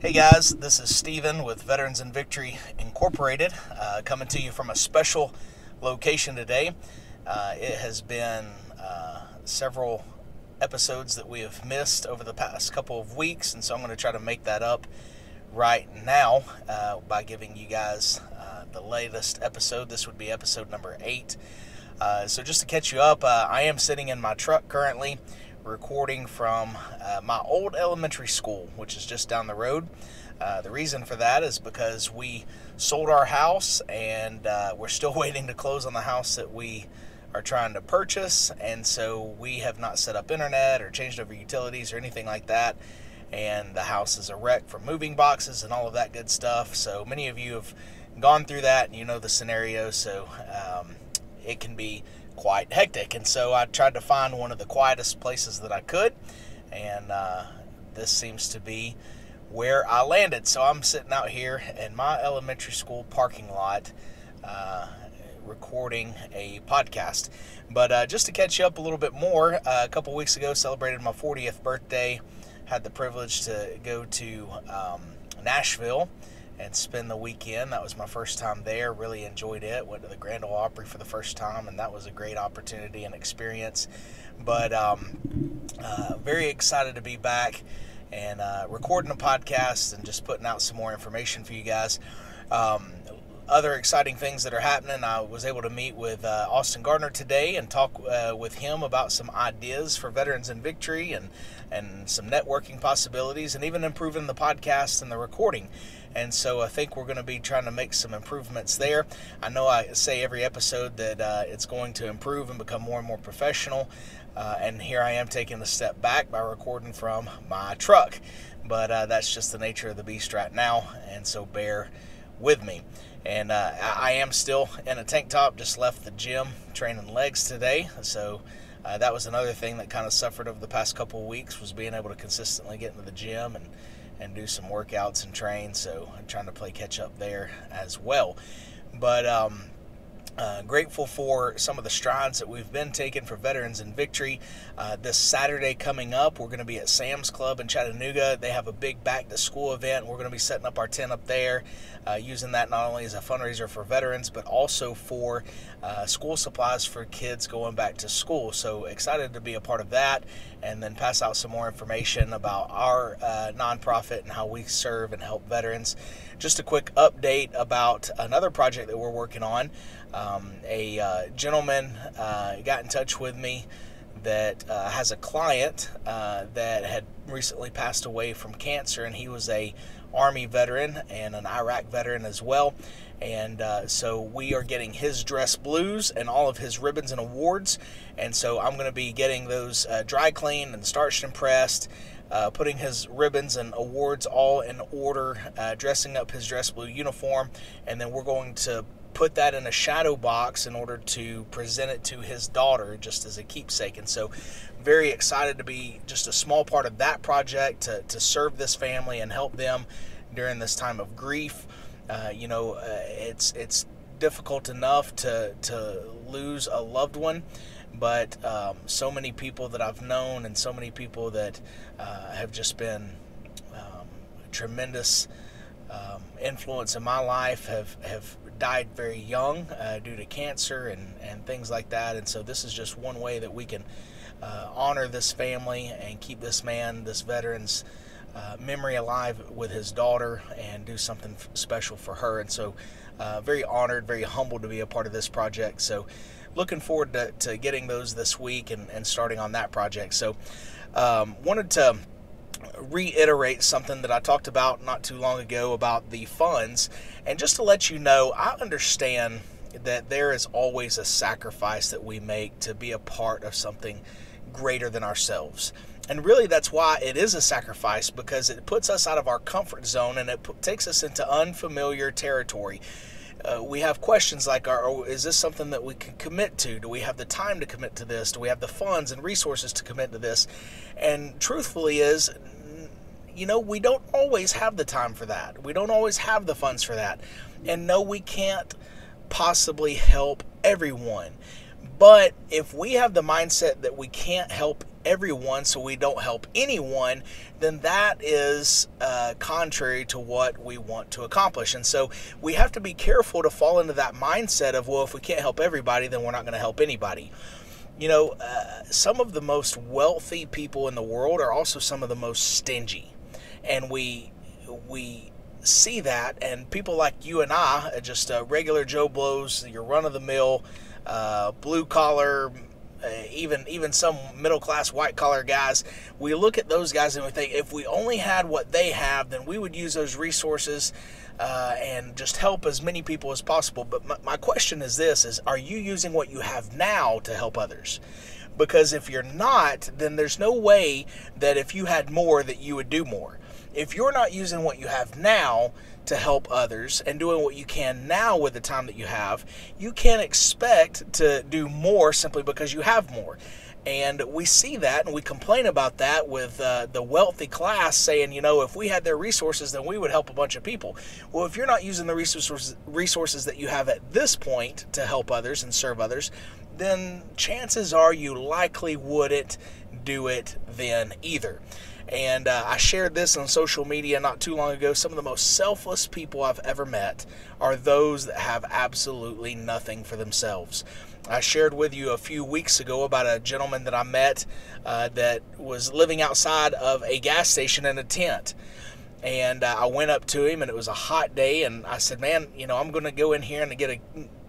Hey guys, this is Steven with Veterans in Victory Incorporated, coming to you from a special location today. It has been several episodes that we have missed over the past couple of weeks, and so I'm going to try to make that up right now by giving you guys the latest episode. This would be episode number 8. So just to catch you up, I am sitting in my truck currently, recording from my old elementary school, which is just down the road. The reason for that is because we sold our house, and we're still waiting to close on the house that we are trying to purchase, and so we have not set up internet or changed over utilities or anything like that, and the house is a wreck from moving boxes and all of that good stuff. So many of you have gone through that, and you know the scenario, so it can be quite hectic. And so I tried to find one of the quietest places that I could, and this seems to be where I landed. So I'm sitting out here in my elementary school parking lot recording a podcast. But just to catch you up a little bit more, a couple weeks ago celebrated my 40th birthday. Had the privilege to go to Nashville and spend the weekend. That was my first time there. Really enjoyed it. Went to the Grand Ole Opry for the first time, and that was a great opportunity and experience. But very excited to be back and recording a podcast and just putting out some more information for you guys. Other exciting things that are happening, I was able to meet with Austin Gardner today and talk with him about some ideas for Veterans in Victory and some networking possibilities, and even improving the podcast and the recording. And so I think we're going to be trying to make some improvements there. I know I say every episode that it's going to improve and become more and more professional. And here I am taking a step back by recording from my truck. But that's just the nature of the beast right now, and so bear with me. And I am still in a tank top, just left the gym training legs today. So that was another thing that kind of suffered over the past couple of weeks, was being able to consistently get into the gym and do some workouts and train. So I'm trying to play catch up there as well. But grateful for some of the strides that we've been taking for Veterans in Victory. This Saturday coming up, we're going to be at Sam's Club in Chattanooga. They have a big back-to-school event. We're going to be setting up our tent up there, using that not only as a fundraiser for veterans, but also for school supplies for kids going back to school. So excited to be a part of that, and then pass out some more information about our nonprofit and how we serve and help veterans. Just a quick update about another project that we're working on. A gentleman got in touch with me that has a client that had recently passed away from cancer, and he was a Army veteran and an Iraq veteran as well. And so we are getting his dress blues and all of his ribbons and awards, and so I'm going to be getting those dry cleaned and starched and pressed, putting his ribbons and awards all in order, dressing up his dress blue uniform, and then we're going to put that in a shadow box in order to present it to his daughter just as a keepsake. And so very excited to be just a small part of that project, to serve this family and help them during this time of grief. It's difficult enough to lose a loved one, but so many people that I've known and so many people that have just been tremendous influence in my life have died very young due to cancer and things like that. And so this is just one way that we can honor this family and keep this veteran's memory alive with his daughter and do something special for her. And so very honored, very humbled to be a part of this project. So looking forward to getting those this week and starting on that project. So wanted to reiterate something that I talked about not too long ago about the funds. And just to let you know, I understand that there is always a sacrifice that we make to be a part of something greater than ourselves. And really that's why it is a sacrifice, because it puts us out of our comfort zone and it takes us into unfamiliar territory. We have questions like, is this something that we can commit to? Do we have the time to commit to this? Do we have the funds and resources to commit to this? And truthfully we don't always have the time for that. We don't always have the funds for that. And no, we can't possibly help everyone. But if we have the mindset that we can't help everyone so we don't help anyone, then that is contrary to what we want to accomplish. And so we have to be careful to fall into that mindset of, well, if we can't help everybody, then we're not going to help anybody. Some of the most wealthy people in the world are also some of the most stingy. And we see that, and people like you and I, just regular Joe Blows, your run-of-the-mill, blue-collar, even some middle-class white-collar guys, we look at those guys and we think, if we only had what they have, then we would use those resources and just help as many people as possible. But my question is this, are you using what you have now to help others? Because if you're not, then there's no way that if you had more that you would do more. If you're not using what you have now to help others and doing what you can now with the time that you have, you can't expect to do more simply because you have more. And we see that, and we complain about that with the wealthy class saying, if we had their resources, then we would help a bunch of people. Well, if you're not using the resources that you have at this point to help others and serve others, then chances are you likely wouldn't do it then either. And I shared this on social media not too long ago. Some of the most selfless people I've ever met are those that have absolutely nothing for themselves. I shared with you a few weeks ago about a gentleman that I met that was living outside of a gas station in a tent. And I went up to him, and it was a hot day, and I said, man, I'm going to go in here and get a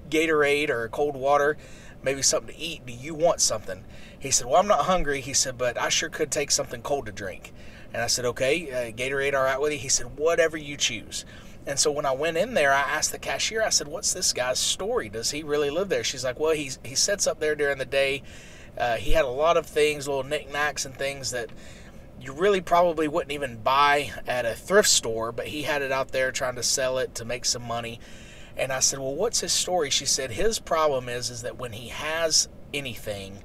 Gatorade or cold water, maybe something to eat. Do you want something? He said, well, I'm not hungry. He said, but I sure could take something cold to drink. And I said, okay, Gatorade all right with you? He said, whatever you choose. And so when I went in there, I asked the cashier, I said, what's this guy's story? Does he really live there? She's like, well, he sits up there during the day. He had a lot of things, little knickknacks and things that you really probably wouldn't even buy at a thrift store, but he had it out there trying to sell it to make some money. And I said, well, what's his story? She said, his problem is that when he has anything,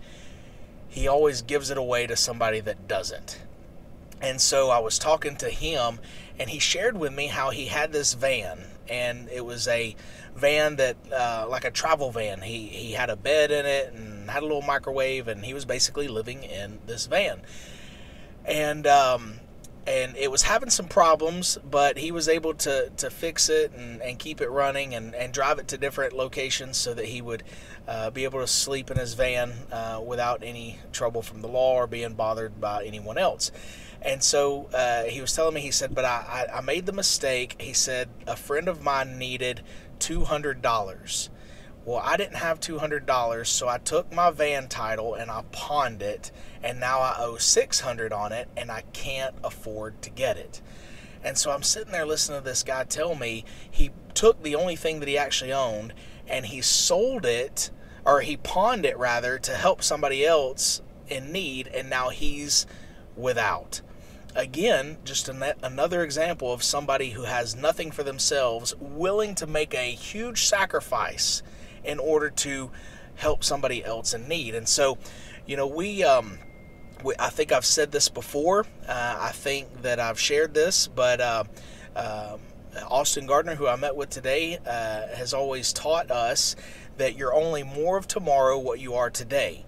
he always gives it away to somebody that doesn't. And so I was talking to him, and he shared with me how he had this van, and it was a van that, like a travel van. He had a bed in it and had a little microwave, and he was basically living in this van. And it was having some problems, but he was able to fix it and keep it running and drive it to different locations so that he would be able to sleep in his van without any trouble from the law or being bothered by anyone else. And so he was telling me, he said, but I made the mistake. He said, a friend of mine needed $200. Well, I didn't have $200, so I took my van title and I pawned it, and now I owe $600 on it, and I can't afford to get it. And so I'm sitting there listening to this guy tell me he took the only thing that he actually owned, and he sold it, or he pawned it rather, to help somebody else in need, and now he's without. Again, just another example of somebody who has nothing for themselves, willing to make a huge sacrifice in order to help somebody else in need. And so, I think I've said this before. I think that I've shared this, but Austin Gardner, who I met with today, has always taught us that you're only more of tomorrow what you are today,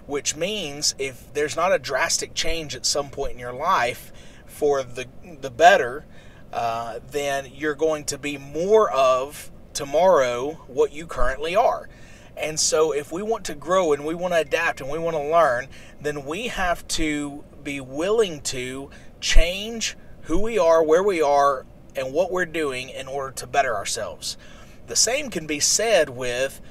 which means if there's not a drastic change at some point in your life for the better, then you're going to be more of tomorrow what you currently are. And so if we want to grow and we want to adapt and we want to learn, then we have to be willing to change who we are, where we are, and what we're doing in order to better ourselves. The same can be said with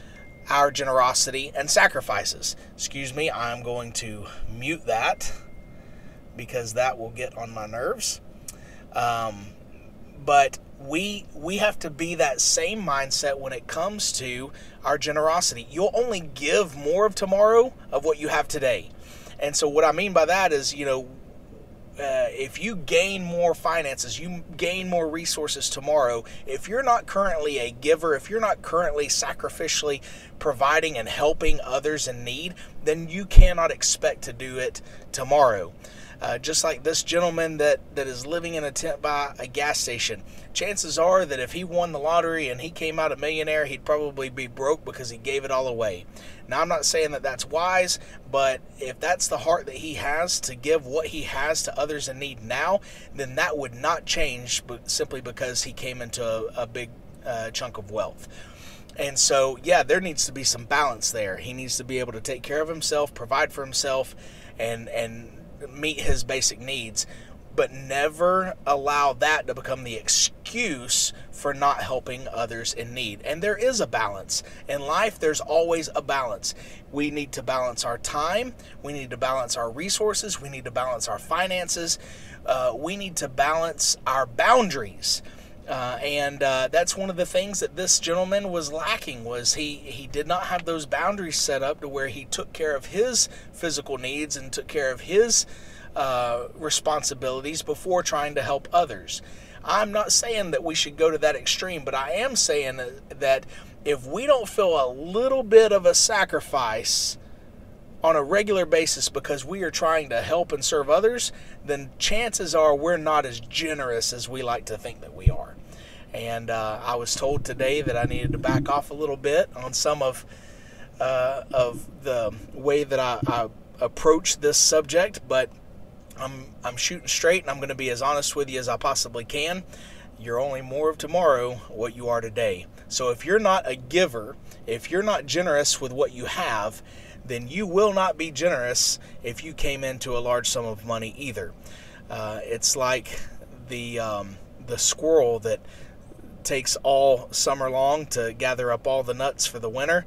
our generosity and sacrifices. Excuse me, I'm going to mute that because that will get on my nerves. But we have to be that same mindset when it comes to our generosity. You'll only give more of tomorrow of what you have today. And so what I mean by that is, if you gain more finances, you gain more resources tomorrow, if you're not currently a giver, if you're not currently sacrificially providing and helping others in need, then you cannot expect to do it tomorrow. Just like this gentleman that is living in a tent by a gas station. Chances are that if he won the lottery and he came out a millionaire, he'd probably be broke because he gave it all away. Now, I'm not saying that that's wise, but if that's the heart that he has to give what he has to others in need now, then that would not change simply because he came into a big chunk of wealth. And so, yeah, there needs to be some balance there. He needs to be able to take care of himself, provide for himself, and meet his basic needs, but never allow that to become the excuse for not helping others in need. And there is a balance. In life, there's always a balance. We need to balance our time. We need to balance our resources. We need to balance our finances. We need to balance our boundaries. And that's one of the things that this gentleman was lacking, was he did not have those boundaries set up to where he took care of his physical needs and took care of his responsibilities before trying to help others. I'm not saying that we should go to that extreme, but I am saying that if we don't feel a little bit of a sacrifice on a regular basis because we are trying to help and serve others, then chances are we're not as generous as we like to think that we are. And I was told today that I needed to back off a little bit on some of the way that I approach this subject, but I'm shooting straight, and I'm going to be as honest with you as I possibly can. You're only more of tomorrow what you are today. So if you're not a giver, if you're not generous with what you have, then you will not be generous if you came into a large sum of money either. It's like the squirrel that takes all summer long to gather up all the nuts for the winter,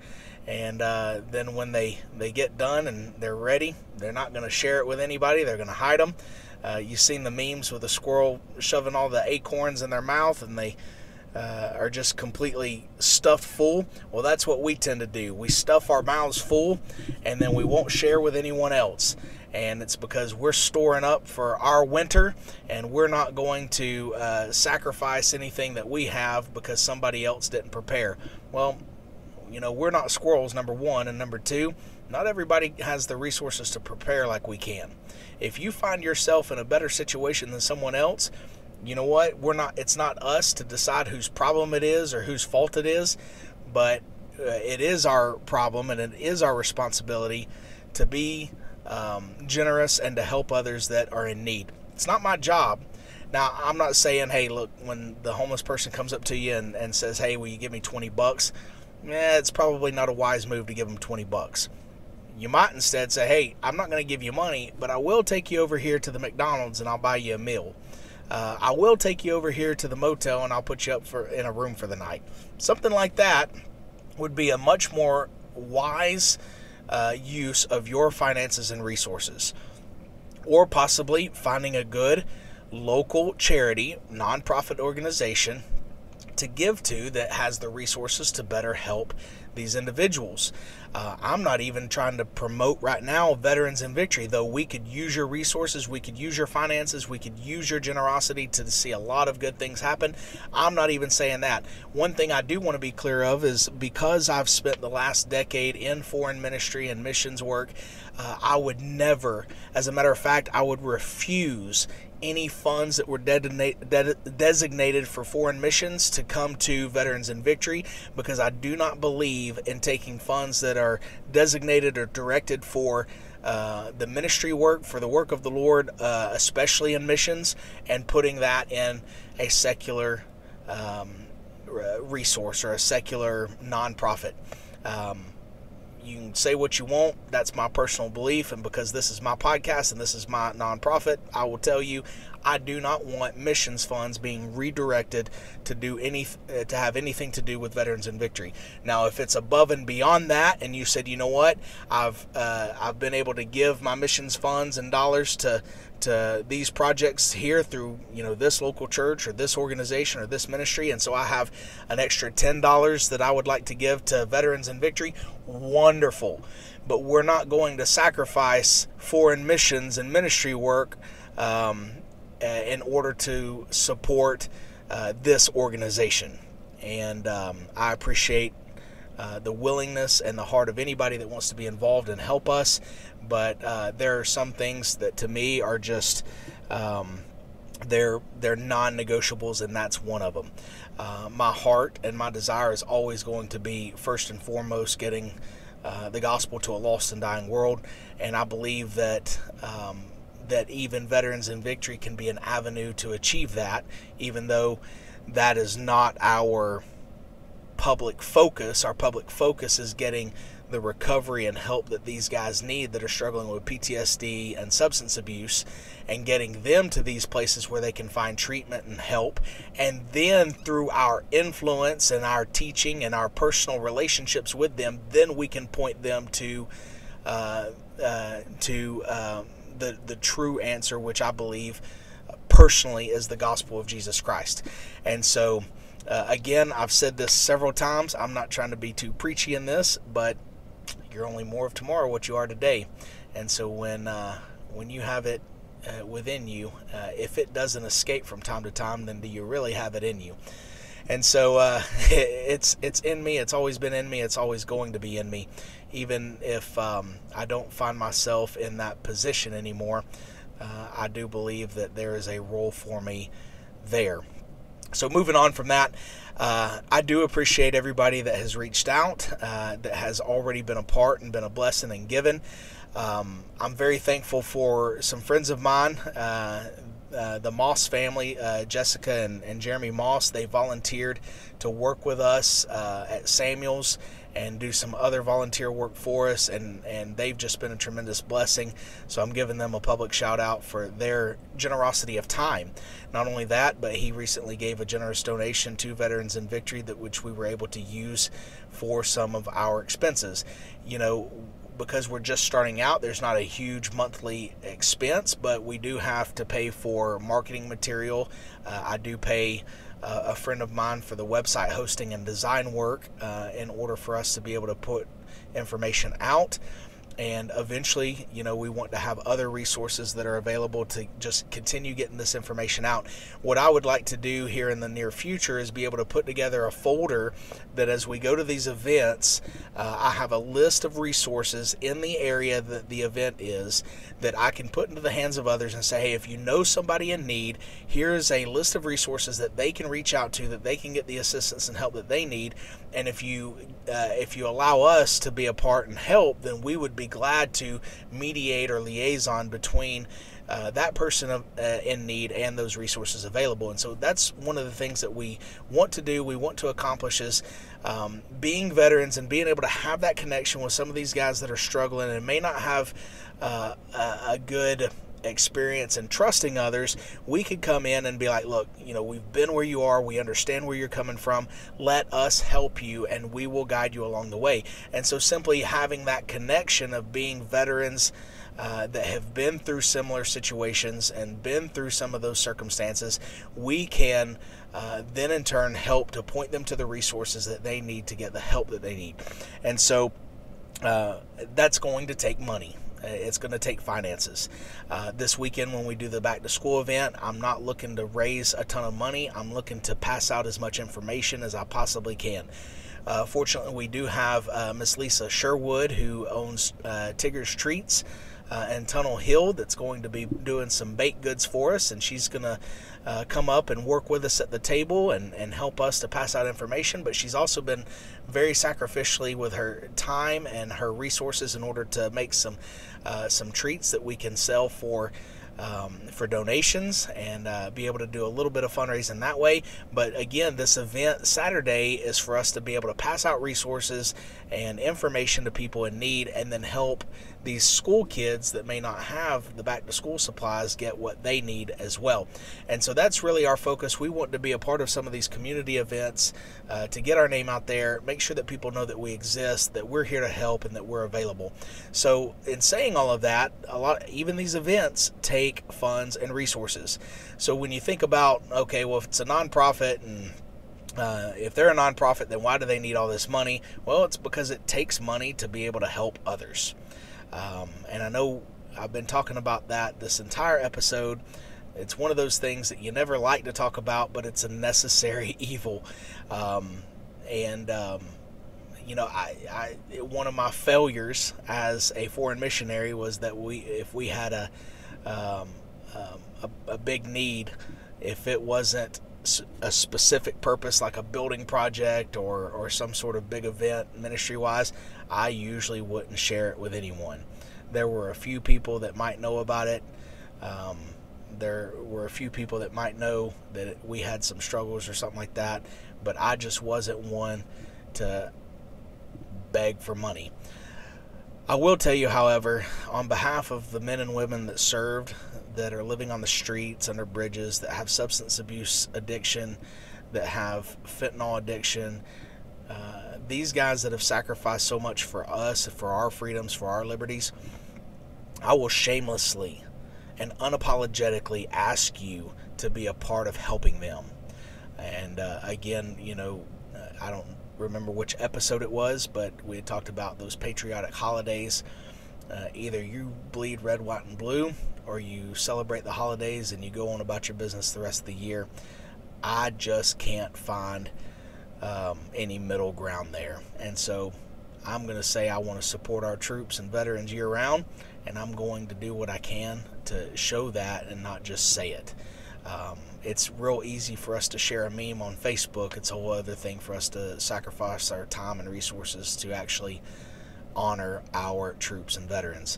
and then when they get done and they're ready, they're not going to share it with anybody. They're going to hide them. You've seen the memes with the squirrel shoving all the acorns in their mouth, and they are just completely stuffed full. Well, that's what we tend to do. We stuff our mouths full, and then we won't share with anyone else. And it's because we're storing up for our winter, and we're not going to sacrifice anything that we have because somebody else didn't prepare. Well, we're not squirrels, number one, and number two, not everybody has the resources to prepare like we can. If you find yourself in a better situation than someone else, you know what? It's not us to decide whose problem it is or whose fault it is, but it is our problem and it is our responsibility to be generous and to help others that are in need. It's not my job. Now, I'm not saying, hey, look, when the homeless person comes up to you and says, hey, will you give me $20? It's probably not a wise move to give them $20. You might instead say, hey, I'm not going to give you money, but I will take you over here to the McDonald's and I'll buy you a meal. I will take you over here to the motel and I'll put you up in a room for the night. Something like that would be a much more wise use of your finances and resources. Or possibly finding a good local charity, nonprofit organization to give to that has the resources to better help these individuals. I'm not even trying to promote right now Veterans in Victory, though we could use your resources, we could use your finances, we could use your generosity to see a lot of good things happen. I'm not even saying that. One thing I do want to be clear of is because I've spent the last decade in foreign ministry and missions work, I would never, as a matter of fact, I would refuse any funds that were designated for foreign missions to come to Veterans in Victory, because I do not believe in taking funds that are designated or directed for the ministry work, for the work of the Lord, especially in missions, and putting that in a secular resource or a secular nonprofit. You can say what you want. That's my personal belief. And because this is my podcast and this is my nonprofit, I will tell you, I do not want missions funds being redirected to have anything to do with Veterans in Victory. Now, if it's above and beyond that, and you said, you know what, I've been able to give my missions funds and dollars to these projects here through this local church or this organization or this ministry, and so I have an extra $10 that I would like to give to Veterans in Victory, wonderful. But we're not going to sacrifice foreign missions and ministry work in order to support this organization. And I appreciate the willingness and the heart of anybody that wants to be involved and help us. But there are some things that to me are just they're non-negotiables, and that's one of them. My heart and my desire is always going to be first and foremost getting the gospel to a lost and dying world, and I believe that that even Veterans in Victory can be an avenue to achieve that, even though that is not our public focus. Our public focus is getting the recovery and help that these guys need that are struggling with PTSD and substance abuse, and getting them to these places where they can find treatment and help. And then through our influence and our teaching and our personal relationships with them, then we can point them to the true answer, which I believe personally is the gospel of Jesus Christ. And so again, I've said this several times. I'm not trying to be too preachy in this, but you're only more of tomorrow what you are today. And so when you have it within you, if it doesn't escape from time to time, then do you really have it in you? And so it's in me. It's always been in me. It's always going to be in me, even if I don't find myself in that position anymore. I do believe that there is a role for me there. So moving on from that, I do appreciate everybody that has reached out, that has already been a part and been a blessing and given. I'm very thankful for some friends of mine, the Moss family, Jessica and Jeremy Moss. They volunteered to work with us at Samuel's and do some other volunteer work for us, and they've just been a tremendous blessing. So I'm giving them a public shout out for their generosity of time. Not only that, but he recently gave a generous donation to Veterans in Victory, which we were able to use for some of our expenses. You know, because we're just starting out, there's not a huge monthly expense, but we do have to pay for marketing material. I do pay a friend of mine for the website hosting and design work in order for us to be able to put information out. And eventually, you know, we want to have other resources that are available to just continue getting this information out. What I would like to do here in the near future is be able to put together a folder that as we go to these events, I have a list of resources in the area that the event is that I can put into the hands of others and say, hey, if you know somebody in need, here's a list of resources that they can reach out to, that they can get the assistance and help that they need. And if you allow us to be a part and help, then we would be glad to mediate or liaison between that person in need and those resources available. And so that's one of the things that we want to do, we want to accomplish, is being veterans and being able to have that connection with some of these guys that are struggling and may not have a good experience in trusting others. We could come in and be like, look, you know, we've been where you are, we understand where you're coming from, let us help you and we will guide you along the way. And so simply having that connection of being veterans that have been through similar situations and been through some of those circumstances, we can then in turn help to point them to the resources that they need to get the help that they need. And so that's going to take money. It's going to take finances. This weekend when we do the back to school event, I'm not looking to raise a ton of money. I'm looking to pass out as much information as I possibly can. Fortunately, we do have Miss Lisa Sherwood, who owns Tigger's Treats and Tunnel Hill, that's going to be doing some baked goods for us, and she's going to come up and work with us at the table and help us to pass out information. But she's also been very sacrificially with her time and her resources in order to make some treats that we can sell for donations and be able to do a little bit of fundraising that way. But again, this event Saturday is for us to be able to pass out resources and information to people in need, and then help these school kids that may not have the back to school supplies get what they need as well. And so that's really our focus. We want to be a part of some of these community events to get our name out there, make sure that people know that we exist, that we're here to help, and that we're available. So in saying all of that, even these events take funds and resources. So when you think about, okay, well, if it's a nonprofit and if they're a nonprofit, then why do they need all this money? Well, it's because it takes money to be able to help others. And I know I've been talking about that this entire episode. It's one of those things that you never like to talk about, but it's a necessary evil. one of my failures as a foreign missionary was that if we had um, a big need, if it wasn't a specific purpose like a building project or some sort of big event ministry wise, I usually wouldn't share it with anyone. There were a few people that might know about it. There were a few people that might know that we had some struggles or something like that, but I just wasn't one to beg for money. I will tell you, however, on behalf of the men and women that served, that are living on the streets, under bridges, that have substance abuse addiction, that have fentanyl addiction, these guys that have sacrificed so much for us, for our freedoms, for our liberties, I will shamelessly and unapologetically ask you to be a part of helping them. And again, I don't remember which episode it was, but we had talked about those patriotic holidays. Either you bleed red, white, and blue, or you celebrate the holidays and you go on about your business the rest of the year. I just can't find any middle ground there. And so I'm going to say I want to support our troops and veterans year round, and I'm going to do what I can to show that and not just say it. It's real easy for us to share a meme on Facebook. It's a whole other thing for us to sacrifice our time and resources to actually honor our troops and veterans.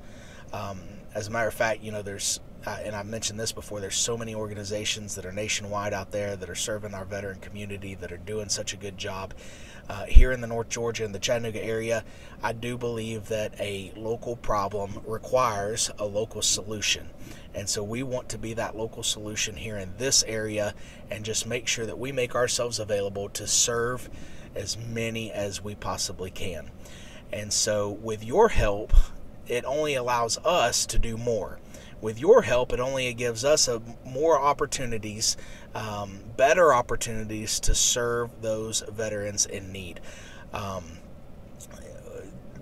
As a matter of fact, there's, and I've mentioned this before, there's so many organizations that are nationwide out there that are serving our veteran community, that are doing such a good job. Here in the North Georgia and the Chattanooga area, I do believe that a local problem requires a local solution. And so we want to be that local solution here in this area and just make sure that we make ourselves available to serve as many as we possibly can. And so with your help, it only allows us to do more. With your help, it only gives us more opportunities, better opportunities to serve those veterans in need.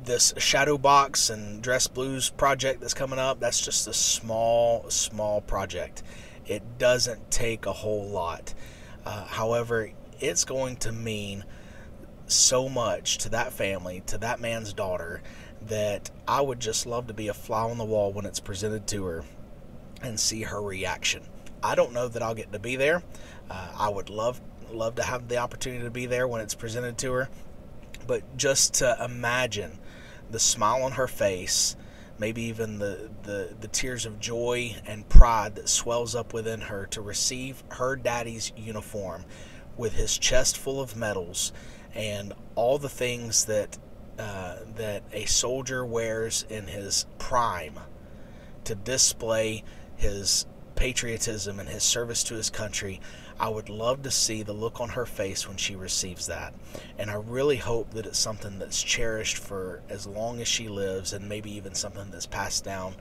This Shadow Box and Dress Blues project that's coming up, that's just a small project. It doesn't take a whole lot. However, it's going to mean so much to that family, to that man's daughter, that I would just love to be a fly on the wall when it's presented to her and see her reaction. I don't know that I'll get to be there. I would love to have the opportunity to be there when it's presented to her, but just to imagine the smile on her face, maybe even the tears of joy and pride that swells up within her to receive her daddy's uniform with his chest full of medals and all the things that a soldier wears in his prime to display his patriotism and his service to his country. I would love to see the look on her face when she receives that. And I really hope that it's something that's cherished for as long as she lives, and maybe even something that's passed down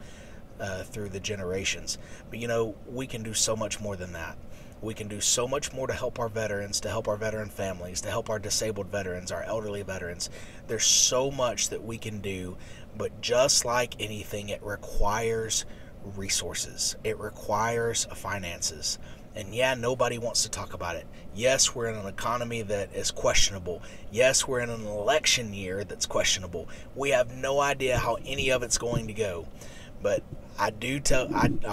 through the generations. But we can do so much more than that. We can do so much more to help our veterans, to help our veteran families, to help our disabled veterans, our elderly veterans. There's so much that we can do, but just like anything, it requires resources. It requires finances. And yeah, nobody wants to talk about it. Yes, we're in an economy that is questionable. Yes, we're in an election year that's questionable. We have no idea how any of it's going to go. But I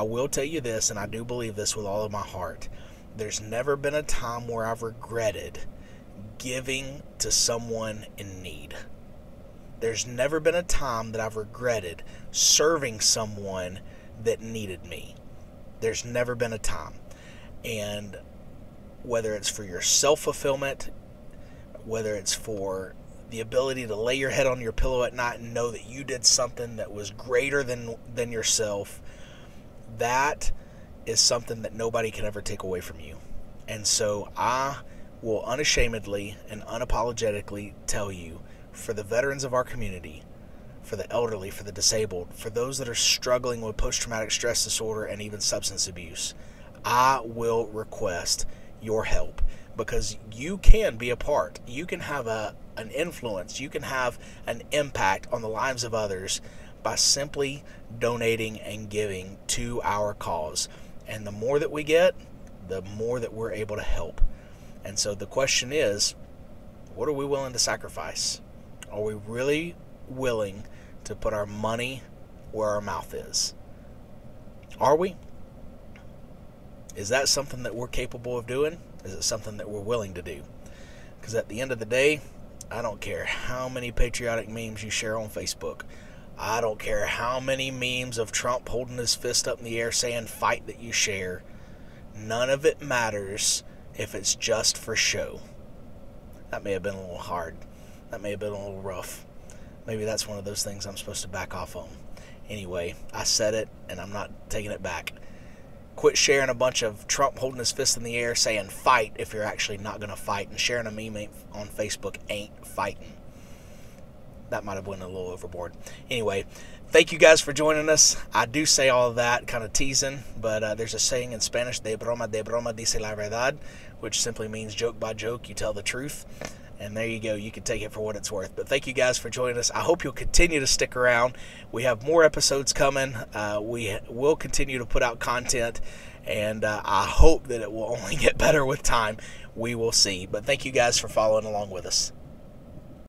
will tell you this, and I do believe this with all of my heart. There's never been a time where I've regretted giving to someone in need. There's never been a time that I've regretted serving someone that needed me. There's never been a time. And whether it's for your self-fulfillment, whether it's for the ability to lay your head on your pillow at night and know that you did something that was greater than yourself, that is something that nobody can ever take away from you. And so I will unashamedly and unapologetically tell you, for the veterans of our community, for the elderly, for the disabled, for those that are struggling with post-traumatic stress disorder and even substance abuse, I will request your help, because you can be a part. You can have an influence. You can have an impact on the lives of others by simply donating and giving to our cause. And the more that we get, the more that we're able to help. And so the question is, what are we willing to sacrifice? Are we really willing to put our money where our mouth is? Are we? Is that something that we're capable of doing? Is it something that we're willing to do? Because at the end of the day, I don't care how many patriotic memes you share on Facebook. I don't care how many memes of Trump holding his fist up in the air saying fight that you share. None of it matters if it's just for show. That may have been a little hard. That may have been a little rough. Maybe that's one of those things I'm supposed to back off on. Anyway, I said it, and I'm not taking it back. Quit sharing a bunch of Trump holding his fist in the air saying fight if you're actually not going to fight. And sharing a meme on Facebook ain't fighting. That might have went a little overboard. Anyway, thank you guys for joining us. I do say all of that, kind of teasing, but there's a saying in Spanish, de broma dice la verdad, which simply means joke by joke, you tell the truth. And there you go. You can take it for what it's worth. But thank you guys for joining us. I hope you'll continue to stick around. We have more episodes coming. We will continue to put out content. And I hope that it will only get better with time. We will see. But thank you guys for following along with us.